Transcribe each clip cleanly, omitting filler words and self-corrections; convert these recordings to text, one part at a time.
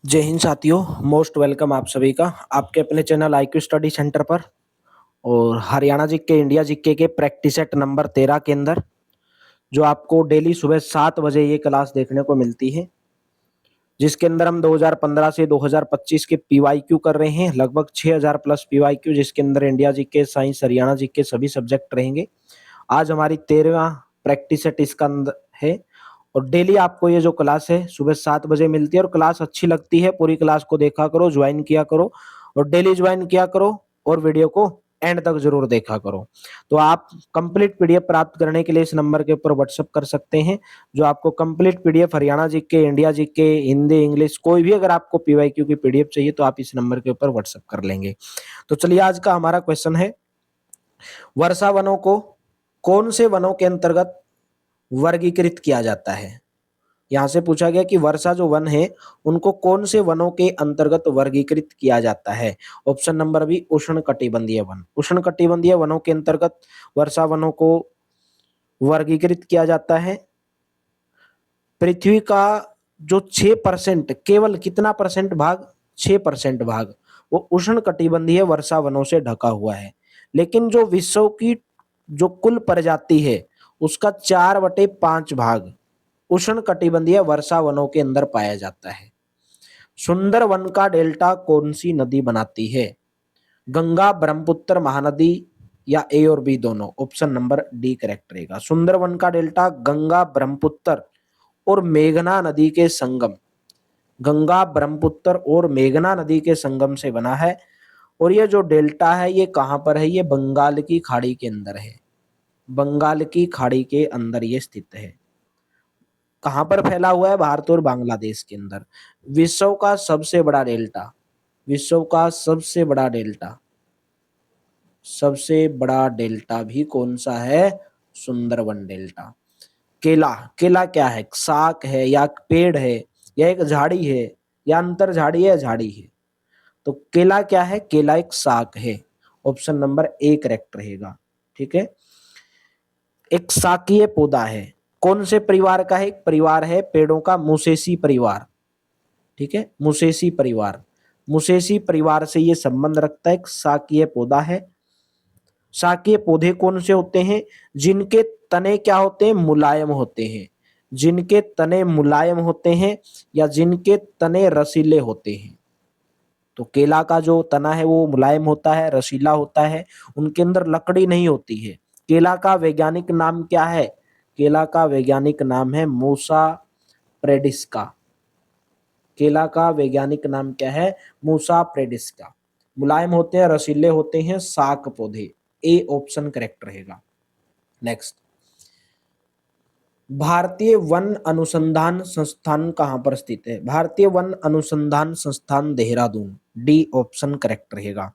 जय हिंद साथियों। Most welcome आप सभी का आपके अपने चैनल IQ स्टडी सेंटर पर। और हरियाणा जीके इंडिया जीके के प्रैक्टिस सेट नंबर 13 के अंदर जो आपको डेली सुबह 7 बजे ये क्लास देखने को मिलती है, जिसके अंदर हम 2015 से 2025 के PYQ कर रहे हैं। लगभग 6000 प्लस PYQ, जिसके अंदर India GK, science, Haryana GK सभी सब्जेक्ट रहेंगे। आज हमारी 13वां प्रैक्टिस सेट इसका अंदर है। और डेली आपको ये जो क्लास है सुबह 7 बजे मिलती है। और क्लास अच्छी लगती है, पूरी क्लास को देखा करो, ज्वाइन किया करो और डेली ज्वाइन किया करो और वीडियो को एंड तक जरूर देखा करो। तो आप कंप्लीट पीडीएफ प्राप्त करने के लिए इस नंबर के ऊपर व्हाट्सअप कर सकते हैं। जो आपको complete PDF Haryana GK, India GK, Hindi, English, कोई भी अगर आपको पीवाईक्यू की पीडीएफ चाहिए तो आप इस नंबर के ऊपर व्हाट्सअप कर लेंगे। तो चलिए, आज का हमारा क्वेश्चन है, वर्षा वनों को कौन से वनों के अंतर्गत वर्गीकृत किया जाता है। यहां से पूछा गया कि वर्षा जो वन है उनको कौन से वनों के अंतर्गत वर्गीकृत किया जाता है। ऑप्शन नंबर बी, उष्णकटिबंधीय वन। उष्णकटिबंधीय वनों के अंतर्गत वर्षा वनों को वर्गीकृत किया जाता है। पृथ्वी का जो 6%, केवल कितना परसेंट भाग, 6% भाग वो उष्णकटिबंधीय वर्षा वनों से ढका हुआ है। लेकिन जो विश्व की जो कुल प्रजाति है उसका 4/5 भाग उष्णकटिबंधीय वर्षा वनों के अंदर पाया जाता है। सुंदरवन का डेल्टा कौन सी नदी बनाती है। गंगा, ब्रह्मपुत्र, महानदी या ए और बी दोनों। ऑप्शन नंबर डी करेक्ट रहेगा। सुंदरवन का डेल्टा गंगा, ब्रह्मपुत्र और मेघना नदी के संगम, गंगा, ब्रह्मपुत्र और मेघना नदी के संगम से बना है। और ये जो डेल्टा है ये कहां पर है, ये बंगाल की खाड़ी के अंदर है। बंगाल की खाड़ी के अंदर ये स्थित है। कहां पर फैला हुआ है, भारत और बांग्लादेश के अंदर। विश्व का सबसे बड़ा डेल्टा, विश्व का सबसे बड़ा डेल्टा, सबसे बड़ा डेल्टा भी कौन सा है, सुंदरवन डेल्टा। केला, केला क्या है, साग है या पेड़ है या एक झाड़ी है या अंतर झाड़ी है या झाड़ी है। तो केला क्या है, केला एक साग है। ऑप्शन नंबर ए करेक्ट रहेगा। ठीक है, एक साकीय पौधा है। कौन से परिवार का है, एक परिवार है पेड़ों का, मुसेसी परिवार। ठीक है, मुसेसी परिवार, मुसेसी परिवार से ये संबंध रखता है, एक शाकीय पौधा है। शाकीय पौधे कौन से होते हैं, जिनके तने क्या होते हैं, मुलायम होते हैं। जिनके तने मुलायम होते हैं या जिनके तने रसीले होते हैं। तो केला का जो तना है वो मुलायम होता है, रसीला होता है, उनके अंदर लकड़ी नहीं होती है। केला का वैज्ञानिक नाम क्या है, केला का वैज्ञानिक नाम है मूसा प्रेडिस्का। केला का वैज्ञानिक नाम क्या है, मूसा प्रेडिस्का। मुलायम होते हैं, रसीले होते हैं, शाक पौधे। ए ऑप्शन करेक्ट रहेगा। नेक्स्ट, भारतीय वन अनुसंधान संस्थान कहां पर स्थित है। भारतीय वन अनुसंधान संस्थान देहरादून। डी ऑप्शन करेक्ट रहेगा।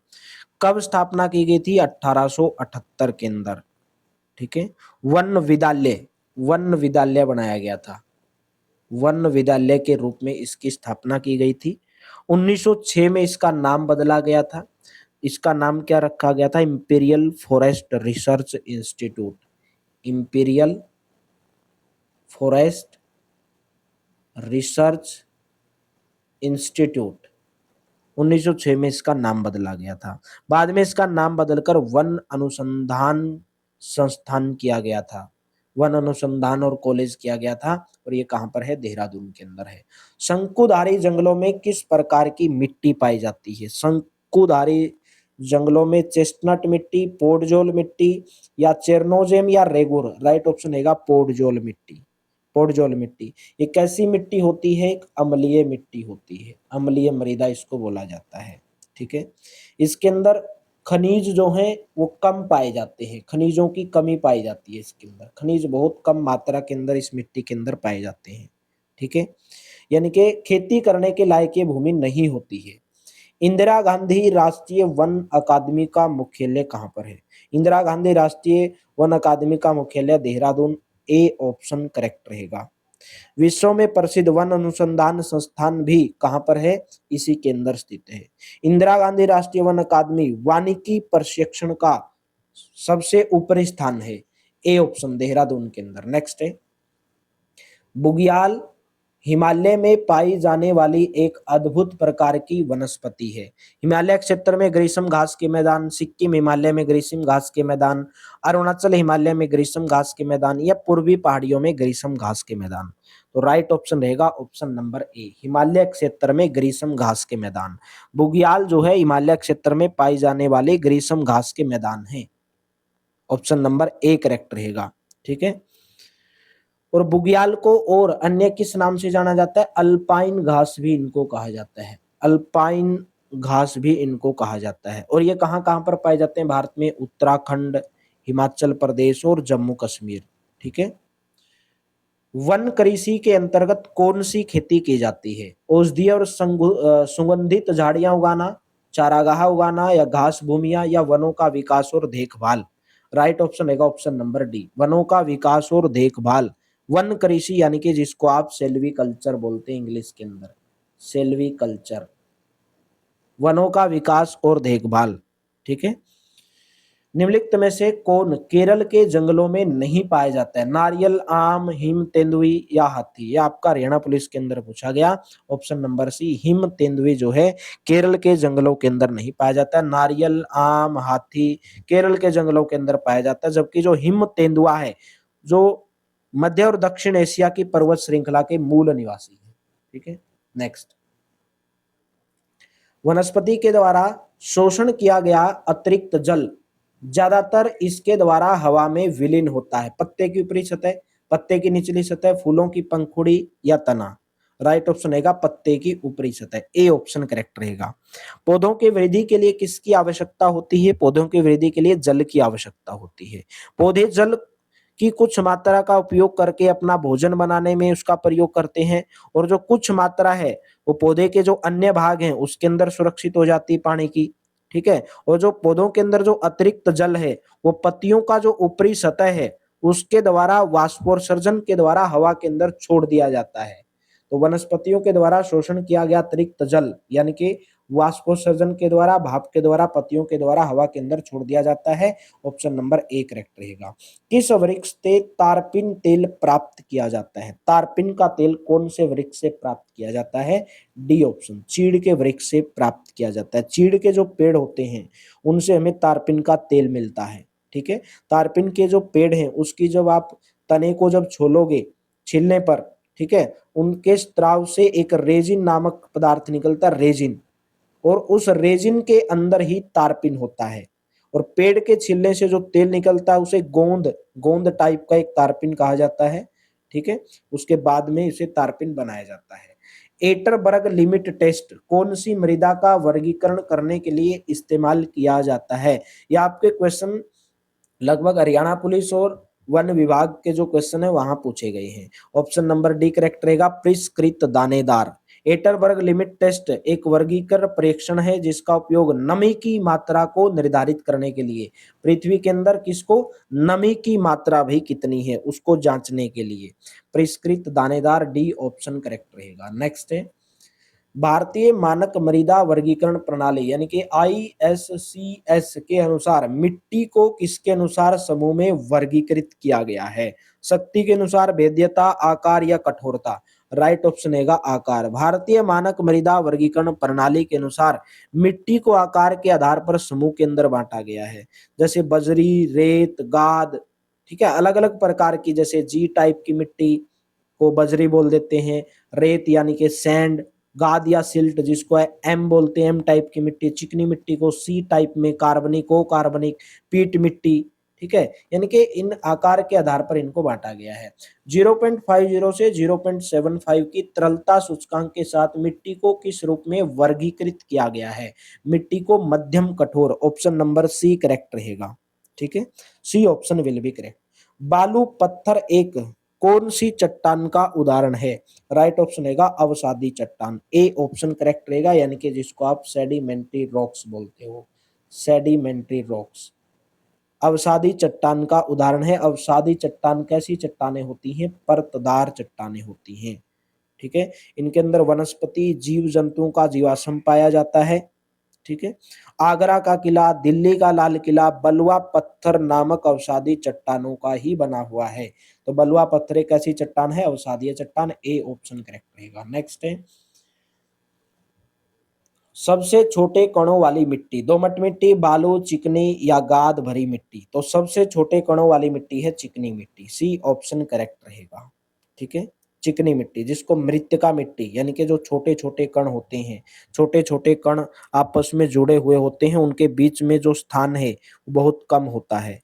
कब स्थापना की गई थी, 1878 के अंदर। ठीक है, वन विद्यालय, वन विद्यालय बनाया गया था। वन विद्यालय के रूप में इसकी स्थापना की गई थी। 1906 में इसका नाम बदला गया था। इसका नाम क्या रखा गया था, imperial forest research institute. Imperial forest research institute, 1906 में इसका नाम बदला गया था। बाद में इसका नाम बदलकर वन अनुसंधान संस्थान किया गया था। वन अनुसंधान और कॉलेज किया गया था। और ये कहां पर है, देहरादून के अंदर है। शंकुधारी जंगलों में किस प्रकार की मिट्टी पाई जाती है। शंकुधारी जंगलों में चेस्टनट मिट्टी, पोडजोल मिट्टी या चेरनोजेम या रेगुर। राइट ऑप्शन हैगा पोडजोल मिट्टी। पोडजोल मिट्टी एक ऐसी मिट्टी होती है, एक अम्लीय मिट्टी होती है, अम्लीय मृदा इसको बोला जाता है। ठीक है, इसके अंदर खनिज जो हैं वो कम पाए जाते हैं, खनिजों की कमी पाई जाती है इसके अंदर। खनिज बहुत कम मात्रा के अंदर इस मिट्टी के अंदर पाए जाते हैं। ठीक है, यानी कि खेती करने के लायक ये भूमि नहीं होती है। इंदिरा गांधी राष्ट्रीय वन अकादमी का मुख्यालय कहाँ पर है। इंदिरा गांधी राष्ट्रीय वन अकादमी का मुख्यालय देहरादून। ए ऑप्शन करेक्ट रहेगा। विश्व में प्रसिद्ध वन अनुसंधान संस्थान भी कहां पर है, इसी के अंदर स्थित है। इंदिरा गांधी राष्ट्रीय वन अकादमी वानिकी प्रशिक्षण का सबसे ऊपरी स्थान है। ए ऑप्शन देहरादून के अंदर। नेक्स्ट है, बुग्याल हिमालय में पाई जाने वाली एक अद्भुत प्रकार की वनस्पति है। हिमालय क्षेत्र में ग्रीष्म घास के मैदान, सिक्किम हिमालय में ग्रीष्म घास के मैदान, अरुणाचल हिमालय में ग्रीष्म घास के मैदान या पूर्वी पहाड़ियों में ग्रीष्म घास के मैदान। तो राइट ऑप्शन रहेगा ऑप्शन नंबर ए, हिमालय क्षेत्र में ग्रीष्म घास के मैदान। बुग्याल जो है हिमालय क्षेत्र में पाई जाने वाले ग्रीष्म घास के मैदान है। ऑप्शन नंबर ए करेक्ट रहेगा। ठीक है। और बुग्याल को और अन्य किस नाम से जाना जाता है? अल्पाइन घास भी इनको कहा जाता है। अल्पाइन घास भी इनको कहा जाता है। और ये कहाँ कहाँ पर पाए जाते हैं भारत में? उत्तराखंड, हिमाचल प्रदेश और जम्मू कश्मीर। ठीक है। वन कृषि के अंतर्गत कौन सी खेती की जाती है? औषधीय और सुगंधित झाड़ियां उगाना, चारागाह उगाना या घास भूमियां या वनों का विकास और देखभाल। राइट ऑप्शन रहेगा ऑप्शन नंबर डी, वनों का विकास और देखभाल। वन कृषि यानी कि जिसको आप सेल्वी कल्चर बोलते हैं इंग्लिश के अंदर, सेल्वी कल्चर, वनों का विकास और देखभाल। ठीक है। निम्नलिखित में से कौन केरल के जंगलों में नहीं पाया जाता है? नारियल, आम, हिम तेंदुई या हाथी। ये आपका हरियाणा पुलिस के अंदर पूछा गया। ऑप्शन नंबर सी, हिम तेंदुई जो है केरल के जंगलों के अंदर नहीं पाया जाता है। नारियल, आम, हाथी केरल के जंगलों के अंदर पाया जाता है, जबकि जो हिम तेंदुआ है जो मध्य और दक्षिण एशिया की पर्वत श्रृंखला के मूल निवासी है। ठीक है। नेक्स्ट, वनस्पति के द्वारा शोषण किया गया अतिरिक्त जल ज्यादातर इसके द्वारा हवा में विलीन होता है। पत्ते की ऊपरी सतह, पत्ते की निचली सतह, फूलों की पंखुड़ी या तना। राइट ऑप्शन रहेगा पत्ते की ऊपरी सतह, ए ऑप्शन करेक्ट रहेगा। पौधों की वृद्धि के लिए किसकी आवश्यकता होती है? पौधों की वृद्धि के लिए जल की आवश्यकता होती है। पौधे जल की कुछ मात्रा का उपयोग करके अपना भोजन बनाने में उसका प्रयोग करते हैं, और जो कुछ मात्रा है वो पौधे के जो अन्य भाग हैं उसके अंदर सुरक्षित हो जाती है पानी की। ठीक है। और जो पौधों के अंदर जो अतिरिक्त जल है वो पत्तियों का जो ऊपरी सतह है उसके द्वारा वाष्पोत्सर्जन के द्वारा हवा के अंदर छोड़ दिया जाता है। तो वनस्पतियों के द्वारा शोषण किया गया अतिरिक्त जल यानी कि वाष्पोत्सर्जन के द्वारा, भाप के द्वारा, पत्तियों के द्वारा हवा के अंदर छोड़ दिया जाता है। ऑप्शन नंबर ए करेक्ट रहेगा। किस वृक्ष से तारपिन तेल प्राप्त किया जाता है? तारपिन का तेल कौन से वृक्ष से प्राप्त किया जाता है? डी ऑप्शन, चीड़ के वृक्ष से प्राप्त किया जाता है। चीड़ के जो पेड़ होते हैं उनसे हमें तारपिन का तेल मिलता है। ठीक है। तारपिन के जो पेड़ हैं उसकी जब आप तने को जब छोलोगे छीलने पर, ठीक है, उनके स्त्राव से एक रेजिन नामक पदार्थ निकलता है, रेजिन, और उस रेजिन के अंदर ही तारपिन होता है। और पेड़ के छिलने से जो तेल निकलता है उसे गोंद, गोंद टाइप का एक तारपिन कहा जाता है। ठीक है। उसके बाद में इसे तारपिन बनाया जाता है। एटरबर्ग लिमिट टेस्ट कौन सी मृदा का वर्गीकरण करने के लिए इस्तेमाल किया जाता है? यह आपके क्वेश्चन लगभग हरियाणा पुलिस और वन विभाग के जो क्वेश्चन है वहां पूछे गए हैं। ऑप्शन नंबर डी करेक्ट रहेगा, परिष्कृत दानेदार। एटरबर्ग लिमिट टेस्ट एक वर्गीकरण परीक्षण है जिसका उपयोग नमी की मात्रा को निर्धारित करने के लिए, पृथ्वी के अंदर किसको, नमी की मात्रा भी कितनी है उसको जांचने के लिए। परिष्कृत दानेदार, डी ऑप्शन करेक्ट रहेगा। नेक्स्ट है, भारतीय मानक मृदा वर्गीकरण प्रणाली यानी कि ISCS के अनुसार मिट्टी को किसके अनुसार समूह में वर्गीकृत किया गया है? शक्ति के अनुसार, भेद्यता, आकार या कठोरता। राइट ऑप्शन है आकार। भारतीय मानक मृदा वर्गीकरण प्रणाली के अनुसार मिट्टी को आकार के आधार पर समूह के अंदर बांटा गया है, जैसे बजरी, रेत, गाद। ठीक है। अलग अलग प्रकार की, जैसे जी टाइप की मिट्टी को बजरी बोल देते हैं, रेत यानी कि सैंड, गाद या सिल्ट जिसको है एम बोलते हैं, एम टाइप की मिट्टी, चिकनी मिट्टी को सी टाइप में, कार्बनिक ओ कार्बनिक, पीट मिट्टी। ठीक है। यानी कि इन आकार के आधार पर इनको बांटा गया है। 0.50 से 0.75 की तरलता सूचकांक के साथ मिट्टी को किस रूप में वर्गीकृत किया गया है? मिट्टी को मध्यम कठोर, ऑप्शन नंबर सी करेक्ट रहेगा। ठीक है। C option will be correct. बालू पत्थर एक कौन सी चट्टान का उदाहरण है? राइट ऑप्शन रहेगा अवसादी चट्टान, ए ऑप्शन करेक्ट रहेगा, यानी कि जिसको आप सेडिमेंट्री रॉक्स बोलते हो, सेडिमेंट्री रॉक्स अवसादी चट्टान का उदाहरण है। अवसादी चट्टान कैसी चट्टानें होती हैं? परतदार चट्टानें होती हैं। ठीक है। इनके अंदर वनस्पति जीव जंतुओं का जीवाश्म पाया जाता है। ठीक है। आगरा का किला, दिल्ली का लाल किला बलुआ पत्थर नामक अवसादी चट्टानों का ही बना हुआ है। तो बलुआ पत्थर एक ऐसी चट्टान है, अवसादीय चट्टान, ए ऑप्शन करेक्ट रहेगा। नेक्स्ट है सबसे छोटे कणों वाली मिट्टी, दोमट मिट्टी, बालू, चिकनी या गाद भरी मिट्टी। तो सबसे छोटे कणों वाली मिट्टी है चिकनी मिट्टी, सी ऑप्शन करेक्ट रहेगा। ठीक है, चिकनी मिट्टी जिसको मृत्तिका मिट्टी यानी कि जो छोटे छोटे कण होते हैं, छोटे छोटे कण आपस में जुड़े हुए होते हैं, उनके बीच में जो स्थान है बहुत कम होता है।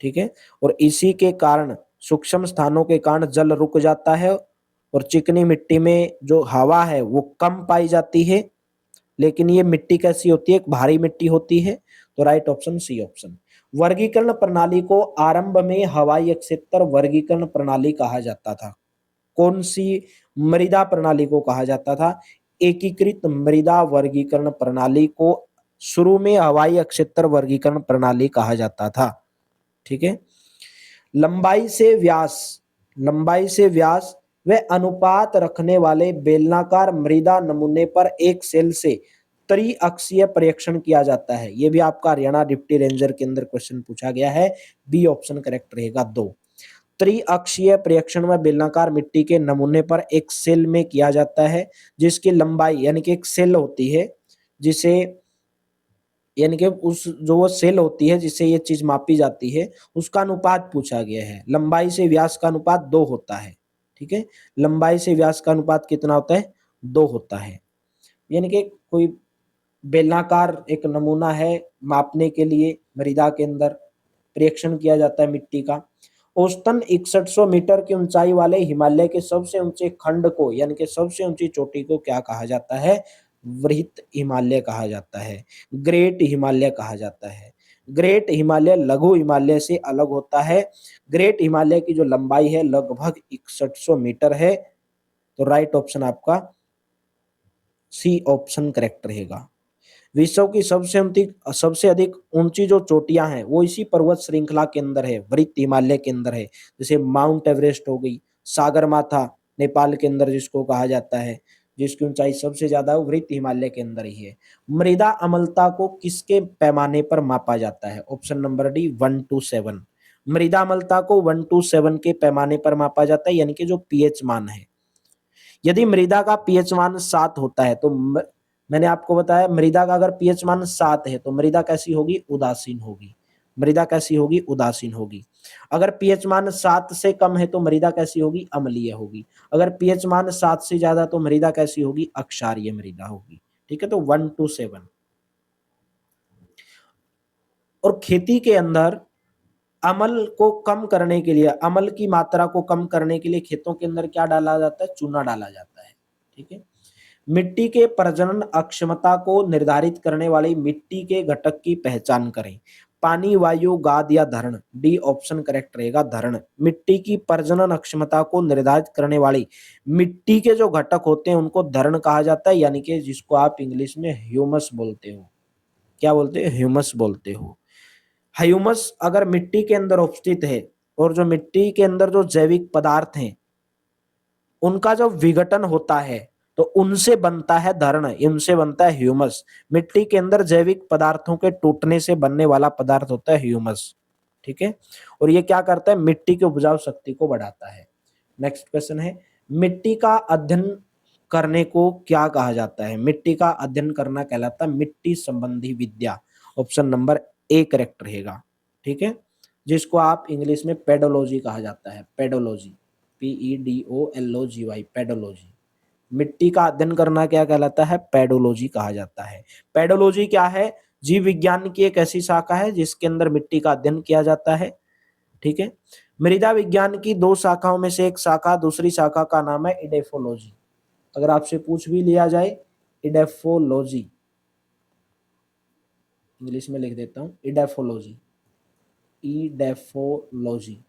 ठीक है, और इसी के कारण सूक्ष्म स्थानों के कारण जल रुक जाता है और चिकनी मिट्टी में जो हवा है वो कम पाई जाती है। लेकिन ये मिट्टी कैसी होती है, एक भारी मिट्टी होती है। तो राइट ऑप्शन सी ऑप्शन। वर्गीकरण प्रणाली को आरंभ में हवाई अक्षेत्र वर्गीकरण प्रणाली कहा जाता था। कौन सी मृदा प्रणाली को कहा जाता था? एकीकृत मृदा वर्गीकरण प्रणाली को शुरू में हवाई अक्षेत्र वर्गीकरण प्रणाली कहा जाता था। ठीक है। लंबाई से व्यास व अनुपात रखने वाले बेलनाकार मृदा नमूने पर एक सेल से त्रिअक्षीय परीक्षण किया जाता है। यह भी आपका हरियाणा डिप्टी रेंजर के अंदर क्वेश्चन पूछा गया है, बी ऑप्शन करेक्ट रहेगा 2। त्रिअक्षीय परीक्षण में बेलनाकार मिट्टी के नमूने पर एक सेल में किया जाता है जिसकी लंबाई यानी कि एक सेल होती है जिसे यानी कि उस जो वो सेल होती है जिससे ये चीज मापी जाती है उसका अनुपात पूछा गया है। लंबाई से व्यास का अनुपात 2 होता है। ठीक है, लंबाई से व्यास का अनुपात कितना होता है? 2 होता है। यानी कि कोई बेलनाकार एक नमूना है, मापने के लिए मृदा के अंदर परीक्षण किया जाता है मिट्टी का। औसतन 6100 मीटर की ऊंचाई वाले हिमालय के सबसे ऊंचे खंड को यानी कि सबसे ऊंची चोटी को क्या कहा जाता है? वृहत हिमालय कहा जाता है, ग्रेट हिमालय कहा जाता है। ग्रेट हिमालय लघु हिमालय से अलग होता है। ग्रेट हिमालय की जो लंबाई है लगभग 6100 मीटर है। तो राइट ऑप्शन आपका सी ऑप्शन करेक्ट रहेगा। विश्व की सबसे अधिक ऊंची जो चोटियां हैं वो इसी पर्वत श्रृंखला के अंदर है, वृत्त हिमालय के अंदर है। जैसे माउंट एवरेस्ट हो गई, सागरमाथा नेपाल के अंदर जिसको कहा जाता है, जिसकी ऊंचाई सबसे ज्यादा है, वृत्त हिमालय के अंदर ही है। मृदा अम्लता को किसके पैमाने पर मापा जाता है? Option number D 1 to 7। मृदा अम्लता को 1 to 7 के पैमाने पर मापा जाता है, यानी कि जो पीएच मान है। यदि मृदा का पीएच मान 7 होता है तो मैंने आपको बताया मृदा का अगर पीएच मान 7 है तो मृदा कैसी होगी? उदासीन होगी। मृदा कैसी होगी? उदासीन होगी। अगर पीएच मान 7 से कम है तो मृदा कैसी होगी? अम्लीय होगी। अगर पीएच मान 7 से ज्यादा तो मृदा कैसी होगी? अक्षारीय मृदा होगी। ठीक है, तो 1 to 7। और खेती के अंदर अम्ल को कम करने के लिए, अम्ल की मात्रा को कम करने के लिए खेतों के अंदर क्या डाला जाता है? चूना डाला जाता है। ठीक है। मिट्टी के प्रजनन अक्षमता को निर्धारित करने वाली मिट्टी के घटक की पहचान करें। पानी, वायु, गाद या धरण। डी ऑप्शन करेक्ट रहेगा, धरण। मिट्टी की प्रजनन अक्षमता को निर्धारित करने वाली मिट्टी के जो घटक होते हैं उनको धरण कहा जाता है, यानी कि जिसको आप इंग्लिश में ह्यूमस बोलते हो। क्या बोलते हैं? ह्यूमस बोलते हो। ह्यूमस अगर मिट्टी के अंदर उपस्थित है और जो मिट्टी के अंदर जो जैविक पदार्थ हैं उनका जो विघटन होता है तो उनसे बनता है धरण, इनसे बनता है ह्यूमस। मिट्टी के अंदर जैविक पदार्थों के टूटने से बनने वाला पदार्थ होता है ह्यूमस। ठीक है, और ये क्या करता है? मिट्टी की उपजाऊ शक्ति को बढ़ाता है। नेक्स्ट क्वेश्चन है मिट्टी का अध्ययन करने को क्या कहा जाता है? मिट्टी का अध्ययन करना कहलाता है मिट्टी संबंधी विद्या। ऑप्शन नंबर ए करेक्ट रहेगा। ठीक है, जिसको आप इंग्लिश में पेडोलॉजी कहा जाता है। Pedology, PEDOLOGY, pedology. मिट्टी का अध्ययन करना क्या कहलाता है? पेडोलॉजी कहा जाता है। पेडोलॉजी क्या है? जीव विज्ञान की एक ऐसी शाखा है जिसके अंदर मिट्टी का अध्ययन किया जाता है। ठीक है, मृदा विज्ञान की 2 शाखाओं में से एक शाखा, दूसरी शाखा का नाम है इडेफोलॉजी। अगर आपसे पूछ भी लिया जाए इडेफोलॉजी, इंग्लिश में लिख देता हूं इडेफोलॉजी, इडेफोलॉजी,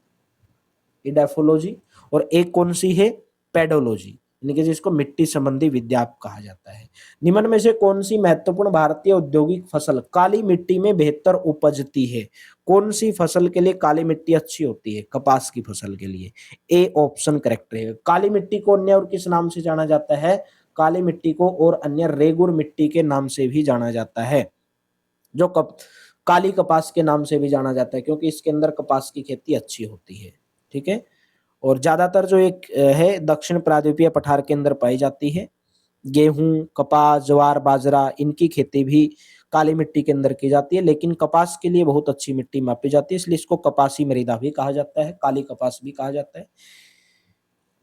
इडेफोलॉजी। और एक कौन सी है? पेडोलॉजी, यानी कि जिसको मिट्टी संबंधी विद्या कहा जाता है। निम्न में से कौन सी महत्वपूर्ण भारतीय औद्योगिक फसल काली मिट्टी में बेहतर उपजती है? कौन सी फसल के लिए काली मिट्टी अच्छी होती है? कपास की फसल के लिए। ए ऑप्शन करेक्ट रहेगा। काली मिट्टी को अन्य और किस नाम से जाना जाता है? काली मिट्टी को और अन्य रेगुर मिट्टी के नाम से भी जाना जाता है, जो काली कपास के नाम से भी जाना जाता है, क्योंकि इसके अंदर कपास की खेती अच्छी होती है। ठीक है, और ज्यादातर जो एक है दक्षिण प्रायद्वीपीय पठार के अंदर पाई जाती है। गेहूं, कपास, ज्वार, बाजरा इनकी खेती भी काली मिट्टी के अंदर की जाती है, लेकिन कपास के लिए बहुत अच्छी मिट्टी मापी जाती है, इसलिए इसको कपासी मृदा भी कहा जाता है, काली कपास भी कहा जाता है।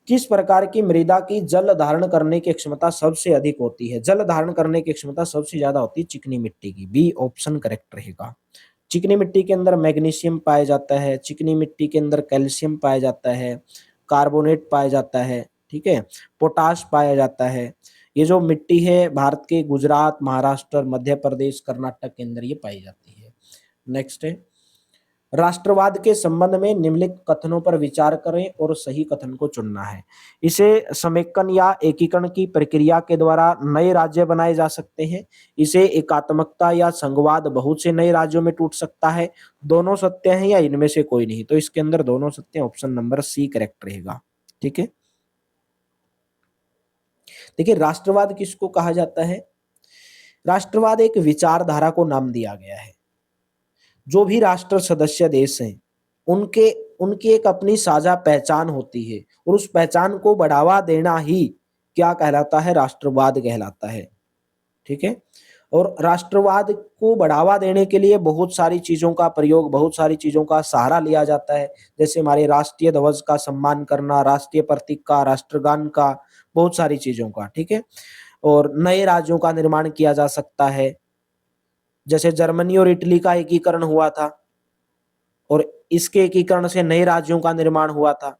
किस प्रकार की मृदा की जल धारण करने की क्षमता सबसे अधिक होती है? जल धारण करने की क्षमता सबसे ज्यादा होती है चिकनी मिट्टी की। बी ऑप्शन करेक्ट रहेगा। चिकनी मिट्टी के अंदर मैग्नीशियम पाया जाता है, चिकनी मिट्टी के अंदर कैल्शियम पाया जाता है, कार्बोनेट पाया जाता है, ठीक है, पोटाश पाया जाता है। ये जो मिट्टी है भारत के गुजरात, महाराष्ट्र, मध्य प्रदेश, कर्नाटक के अंदर ये पाई जाती है। नेक्स्ट है, राष्ट्रवाद के संबंध में निम्नलिखित कथनों पर विचार करें और सही कथन को चुनना है। इसे समेकन या एकीकरण की प्रक्रिया के द्वारा नए राज्य बनाए जा सकते हैं। इसे एकात्मकता या संघवाद बहुत से नए राज्यों में टूट सकता है। दोनों सत्य हैं या इनमें से कोई नहीं? तो इसके अंदर दोनों सत्य, ऑप्शन नंबर सी करेक्ट रहेगा। ठीक है, देखिए राष्ट्रवाद किसको कहा जाता है? राष्ट्रवाद एक विचारधारा को नाम दिया गया है। जो भी राष्ट्र सदस्य देश हैं उनके उनकी एक अपनी साझा पहचान होती है, और उस पहचान को बढ़ावा देना ही क्या कहलाता है? राष्ट्रवाद कहलाता है। ठीक है, और राष्ट्रवाद को बढ़ावा देने के लिए बहुत सारी चीजों का प्रयोग, बहुत सारी चीजों का सहारा लिया जाता है, जैसे हमारे राष्ट्रीय ध्वज का सम्मान करना, राष्ट्रीय प्रतीक का, राष्ट्रगान का, बहुत सारी चीजों का। ठीक है, और नए राज्यों का निर्माण किया जा सकता है, जैसे जर्मनी और इटली का एकीकरण हुआ था और इसके एकीकरण से नए राज्यों का निर्माण हुआ था।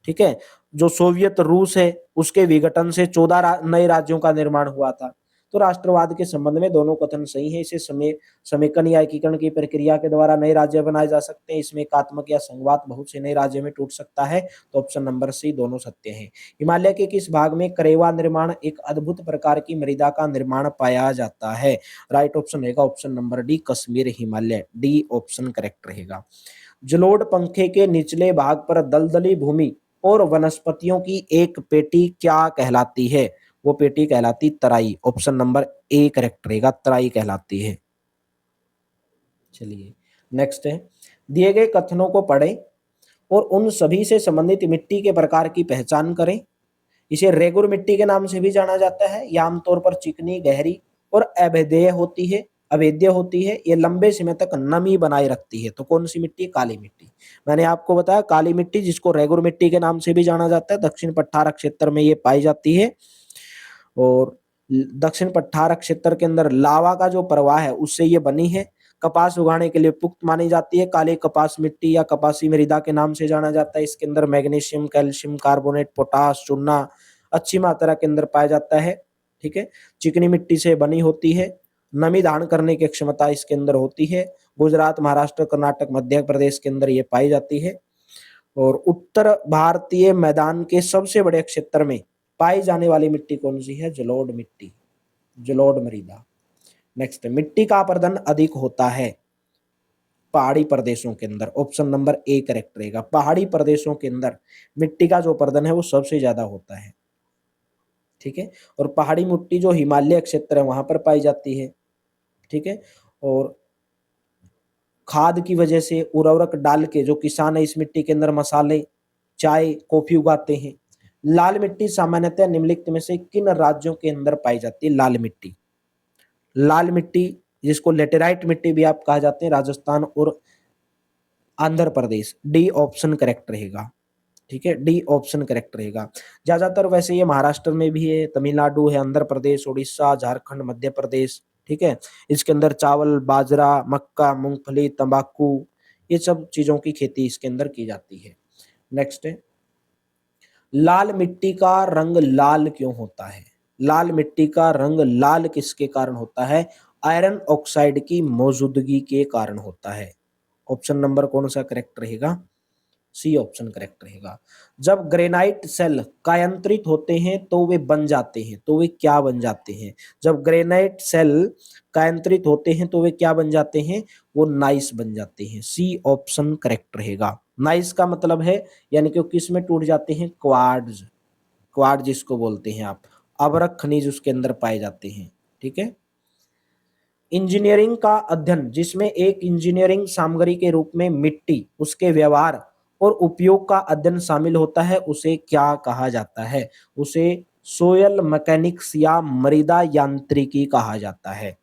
ठीक है, जो सोवियत रूस है उसके विघटन से 14 नए राज्यों का निर्माण हुआ था। तो राष्ट्रवाद के संबंध में दोनों कथन सही है। इसे समेकन या एकीकरण की प्रक्रिया के द्वारा नए राज्य बनाए जा सकते हैं। इसमें एकात्मक या संघवाद बहुत से नए राज्य में टूट सकता है। तो ऑप्शन नंबर सी दोनों सत्य हैं। हिमालय के किस भाग में करेवा निर्माण एक अद्भुत प्रकार की मृदा का निर्माण पाया जाता है? राइट ऑप्शन रहेगा option number D, Kashmir Himalaya. D option correct रहेगा। जलोढ़ पंखे के निचले भाग पर दलदली भूमि और वनस्पतियों की एक पेटी क्या कहलाती है? वो पेटी कहलाती तराई। ऑप्शन नंबर ए करेक्ट रहेगा, तराई कहलाती है। चलिए नेक्स्ट है, दिए गए कथनों को पढ़ें और उन सभी से संबंधित मिट्टी के प्रकार की पहचान करें। इसे रेगुर मिट्टी के नाम से भी जाना जाता है। यह आमतौर पर चिकनी, गहरी और अभेद्य होती है। ये लंबे समय तक नमी बनाए रखती है। तो कौन सी मिट्टी? काली मिट्टी। मैंने आपको बताया काली मिट्टी, जिसको रेगुर मिट्टी के नाम से भी जाना जाता है, दक्षिण पठार क्षेत्र में ये पाई जाती है। और दक्षिण पठार क्षेत्र के अंदर लावा का जो प्रवाह है उससे ये बनी है। कपास उगाने के लिए उपयुक्त मानी जाती है। काली कपास मिट्टी या कपासी मृदा के नाम से जाना जाता है। इसके अंदर मैग्नीशियम, कैल्शियम, कार्बोनेट, पोटाश, चूना अच्छी मात्रा के अंदर पाया जाता है। ठीक है, चिकनी मिट्टी से बनी होती है। नमी धारण करने की क्षमता इसके अंदर होती है। गुजरात, महाराष्ट्र, कर्नाटक, मध्य प्रदेश के अंदर ये पाई जाती है। और उत्तर भारतीय मैदान के सबसे बड़े क्षेत्र में पाई जाने वाली मिट्टी कौन सी है? जलोढ़ मिट्टी, जलोढ़ मृदा। नेक्स्ट, मिट्टी का अपरदन अधिक होता है पहाड़ी प्रदेशों के अंदर। ऑप्शन नंबर ए करेक्ट रहेगा। पहाड़ी प्रदेशों के अंदर मिट्टी का जो अपरदन है वो सबसे ज्यादा होता है। ठीक है, और पहाड़ी मिट्टी जो हिमालय क्षेत्र है वहां पर पाई जाती है। ठीक है, और खाद की वजह से उर्वरक डाल के जो किसान है इस मिट्टी के अंदर मसाले, चाय, कॉफी उगाते हैं। लाल मिट्टी सामान्यतः निम्नलिखित में से किन राज्यों के अंदर पाई जाती है? लाल मिट्टी, लाल मिट्टी जिसको लेटेराइट मिट्टी भी आप कहा जाते हैं, राजस्थान और Andhra Pradesh. D option correct रहेगा। ठीक है, डी ऑप्शन करेक्ट रहेगा। ज्यादातर वैसे ये महाराष्ट्र में भी है, तमिलनाडु है, आंध्र प्रदेश, उड़ीसा, झारखंड, मध्य प्रदेश। ठीक है, इसके अंदर चावल, बाजरा, मक्का, मूंगफली, तंबाकू, ये सब चीजों की खेती इसके अंदर की जाती है। नेक्स्ट है, लाल मिट्टी का रंग लाल क्यों होता है? लाल मिट्टी का रंग लाल किसके कारण होता है? आयरन ऑक्साइड की मौजूदगी के कारण होता है। ऑप्शन नंबर कौन सा करेक्ट रहेगा? सी ऑप्शन करेक्ट रहेगा। जब ग्रेनाइट सेल कायांतरित होते हैं तो वे बन जाते हैं, तो वे क्या बन जाते हैं? जब ग्रेनाइट सेल कायांतरित होते हैं तो वे क्या बन जाते हैं? वो नाइस बन जाते हैं। सी ऑप्शन करेक्ट रहेगा। नाइस का मतलब है यानी कि किस में टूट जाते हैं? क्वार्ट्ज, क्वार्ट्ज जिसको बोलते हैं आप, अवरक खनिज उसके अंदर पाए जाते हैं। ठीक है। इंजीनियरिंग का अध्ययन जिसमें एक इंजीनियरिंग सामग्री के रूप में मिट्टी, उसके व्यवहार और उपयोग का अध्ययन शामिल होता है, उसे क्या कहा जाता है? उसे सोयल मैकेनिक्स या मृदा यांत्रिकी कहा जाता है।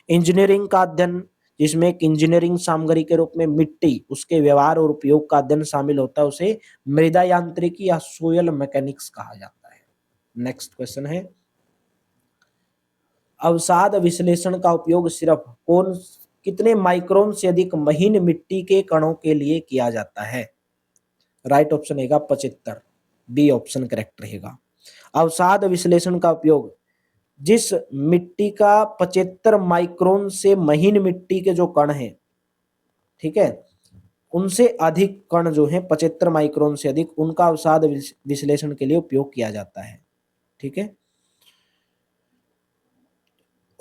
इंजीनियरिंग का अध्ययन जिसमें एक इंजीनियरिंग सामग्री के रूप में मिट्टी, उसके व्यवहार और उपयोग का अध्ययन शामिल होता है, उसे मृदा यांत्रिकी या सोयल मैकेनिक्स कहा जाता है। नेक्स्ट क्वेश्चन है, अवसाद विश्लेषण का उपयोग सिर्फ कितने माइक्रोन से अधिक महीन मिट्टी के कणों के लिए किया जाता है? राइट ऑप्शन रहेगा 75, बी ऑप्शन करेक्ट रहेगा। अवसाद विश्लेषण का उपयोग जिस मिट्टी का 75 माइक्रोन से महीन मिट्टी के जो कण हैं, ठीक है, उनसे अधिक कण जो है 75 माइक्रोन से अधिक, उनका अवसाद विश्लेषण के लिए उपयोग किया जाता है। ठीक है।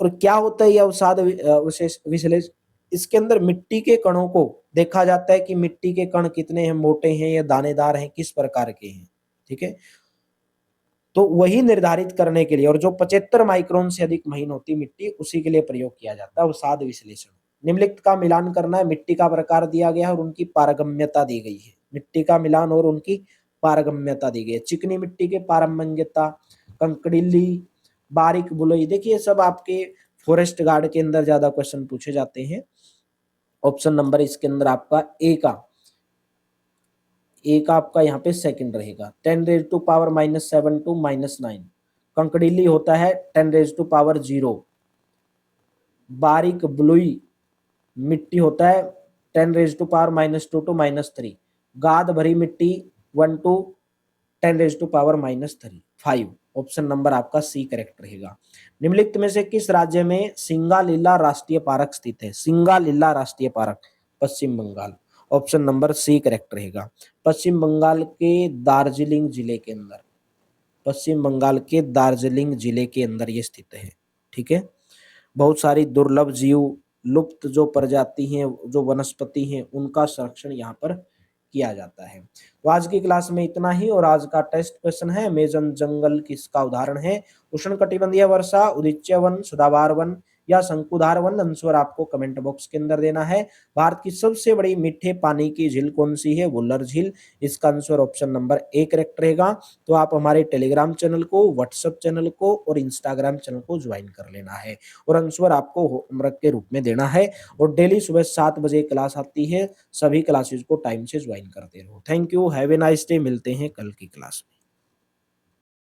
और क्या होता है यह अवसाद विश्लेषण? इसके अंदर मिट्टी के कणों को देखा जाता है कि मिट्टी के कण कितने हैं, मोटे हैं या दानेदार हैं, किस प्रकार के हैं। ठीक है। तो वही निर्धारित करने के लिए, और जो 75 माइक्रोन से अधिक महीन होती मिट्टी, उसी के लिए प्रयोग किया जाता है अवसाद विश्लेषण। निम्नलिखित का मिलान करना है, मिट्टी का प्रकार दिया गया है और उनकी पारगम्यता दी गई है। मिट्टी का मिलान और उनकी पारगम्यता दी गई है। चिकनी मिट्टी के पारगम्यता, कंकड़िली, बारीक बुलई, देखिए सब आपके फॉरेस्ट गार्ड के अंदर ज्यादा क्वेश्चन पूछे जाते हैं। ऑप्शन नंबर इसके अंदर आपका ए का आपका यहाँ पे सेकंड रहेगा। 10⁻⁻7 to -9। कंकड़िली होता है 10⁻0। बारीक बलुई मिट्टी होता है 10⁻2 to -3। गाद भरी मिट्टी 1 to 10⁻3 5। ऑप्शन नंबर आपका सी करेक्ट रहेगा। निम्नलिखित में से किस राज्य में सिंगालीला राष्ट्रीय पार्क स्थित है? सिंगालीला राष्ट्रीय park Paschim Bengal. Option number C correct रहेगा। पश्चिम बंगाल के दार्जिलिंग जिले के अंदर, पश्चिम बंगाल के दार्जिलिंग जिले के अंदर ये स्थित है। ठीक है। बहुत सारी दुर्लभ जीव, लुप्त जो प्रजाति हैं, जो वनस्पति हैं, उनका संरक्षण यहाँ पर किया जाता है। तो आज की क्लास में इतना ही। और आज का टेस्ट क्वेश्चन है, अमेज़न जंगल किसका उदाहरण है? उष्णकटिबंधीय वर्षा, उदीच्य वन, सदाबहार वन या शंकुधार वन? आंसर आपको कमेंट बॉक्स के अंदर देना है। भारत की सबसे बड़ी मीठे पानी की झील कौन सी है? वुलर झील। इसका answer option number A correct रहेगा। तो आप हमारे टेलीग्राम चैनल को, व्हाट्सएप चैनल को और इंस्टाग्राम चैनल को ज्वाइन कर लेना है, और आंसर आपको होमवर्क के रूप में देना है। और डेली सुबह 7 बजे क्लास आती है, सभी क्लासेस को टाइम से ज्वाइन करते रहो। Thank you, have a nice day. मिलते हैं कल की क्लास में।